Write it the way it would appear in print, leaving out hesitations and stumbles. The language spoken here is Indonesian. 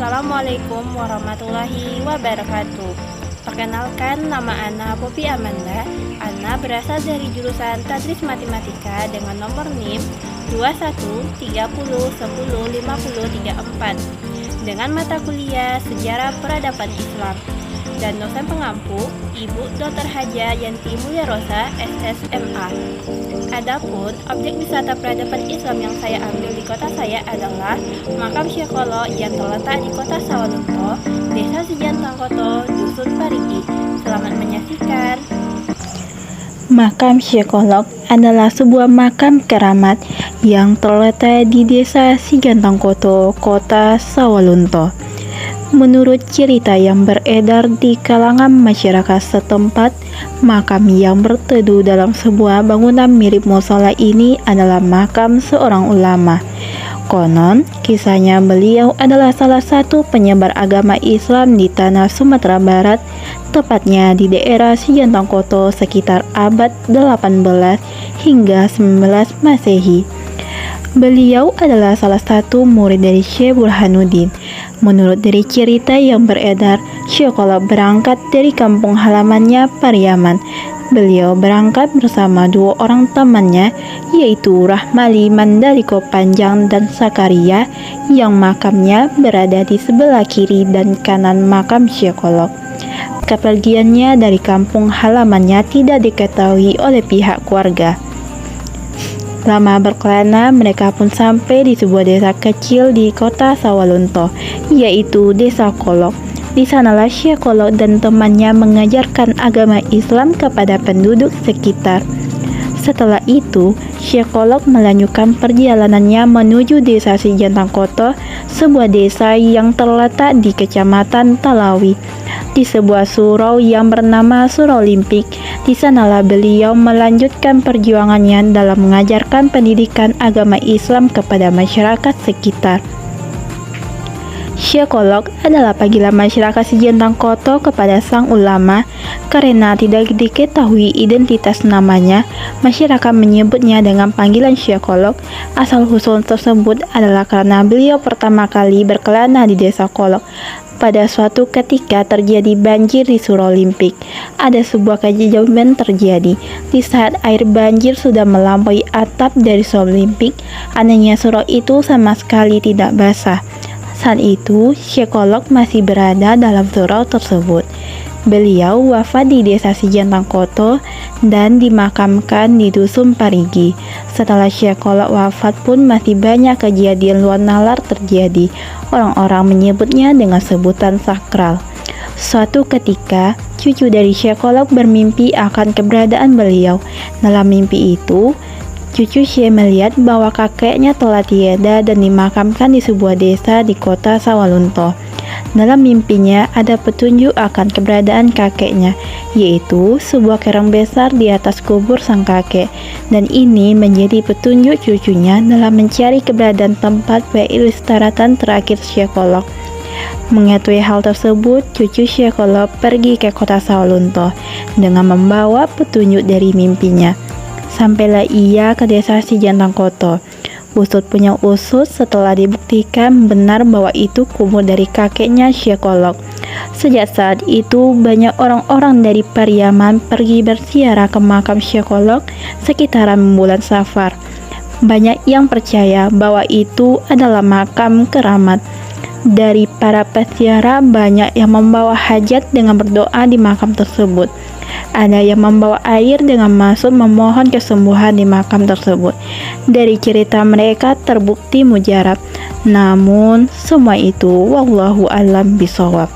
Assalamualaikum warahmatullahi wabarakatuh. Perkenalkan, nama Ana Poppy Amanda. Ana berasal dari jurusan Tadris Matematika dengan nomor NIM 2130105034 dengan mata kuliah Sejarah Peradaban Islam, dan dosen pengampu Ibu Dr. Haja Yanti Mulyarosa, SSMA. Adapun objek wisata peradaban Islam yang saya ambil di kota saya adalah Makam Syekholo yang terletak di kota Sawalunto, Desa Sijantangkoto, Dusun Parigi. Selamat menyaksikan. Makam Syekholo adalah sebuah makam keramat yang terletak di Desa Sijantangkoto, Kota Sawalunto. Menurut cerita yang beredar di kalangan masyarakat setempat, makam yang berteduh dalam sebuah bangunan mirip mushola ini adalah makam seorang ulama. Konon, kisahnya beliau adalah salah satu penyebar agama Islam di tanah Sumatera Barat, tepatnya di daerah Sijantangkoto sekitar abad 18 hingga 19 Masehi. Beliau adalah salah satu murid dari Syekh Burhanuddin. Menurut dari cerita yang beredar, Syekholo berangkat dari kampung halamannya Pariaman. Beliau berangkat bersama dua orang temannya, yaitu Rahmali Mandaliko Panjang dan Sakaria, yang makamnya berada di sebelah kiri dan kanan makam Syekholo. Kepergiannya dari kampung halamannya tidak diketahui oleh pihak keluarga. Lama berkelana, mereka pun sampai di sebuah desa kecil di kota Sawalunto, yaitu Desa Kolok. Di sanalah Syekholo dan temannya mengajarkan agama Islam kepada penduduk sekitar. Setelah itu, Syekholo melanjutkan perjalanannya menuju Desa Sijantangkoto, sebuah desa yang terletak di Kecamatan Talawi, di sebuah surau yang bernama Surau Limpik. Di sanalah beliau melanjutkan perjuangannya dalam mengajarkan pendidikan agama Islam kepada masyarakat sekitar. Syekholo adalah panggilan masyarakat Sijantangkoto kepada sang ulama. Karena tidak diketahui identitas namanya, masyarakat menyebutnya dengan panggilan Syekholo. Asal-usul tersebut adalah karena beliau pertama kali berkelana di Desa Kolok. Pada suatu ketika terjadi banjir di Surau Limpik. Ada sebuah kejadian terjadi. Di saat air banjir sudah melampaui atap dari Surau Limpik, anehnya surau itu sama sekali tidak basah. Saat itu, Syekholo masih berada dalam surau tersebut. Beliau wafat di Desa Sijantangkoto dan dimakamkan di Dusun Parigi. Setelah Syekholo wafat pun masih banyak kejadian luar nalar terjadi. Orang-orang menyebutnya dengan sebutan sakral. Suatu ketika, cucu dari Syekholo bermimpi akan keberadaan beliau. Dalam mimpi itu, cucu Syekh melihat bahwa kakeknya telah tiada dan dimakamkan di sebuah desa di kota Sawalunto. Dalam mimpinya ada petunjuk akan keberadaan kakeknya, yaitu sebuah kerang besar di atas kubur sang kakek, dan ini menjadi petunjuk cucunya dalam mencari keberadaan tempat peristirahatan terakhir Syekholo. Mengetahui hal tersebut, cucu Syekholo pergi ke kota Sawalunto dengan membawa petunjuk dari mimpinya. Sampailah ia ke Desa Sijantangkoto. Usut punya usut, setelah dibuktikan benar bahwa itu kubur dari kakeknya Syekholo. Sejak saat itu, banyak orang-orang dari Pariaman pergi berziarah ke makam Syekholo sekitaran bulan Safar. Banyak yang percaya bahwa itu adalah makam keramat. Dari para peziarah, banyak yang membawa hajat dengan berdoa di makam tersebut. Ada yang membawa air dengan maksud memohon kesembuhan di makam tersebut. Dari cerita mereka terbukti mujarab. Namun, semua itu wallahu a'lam bishawab.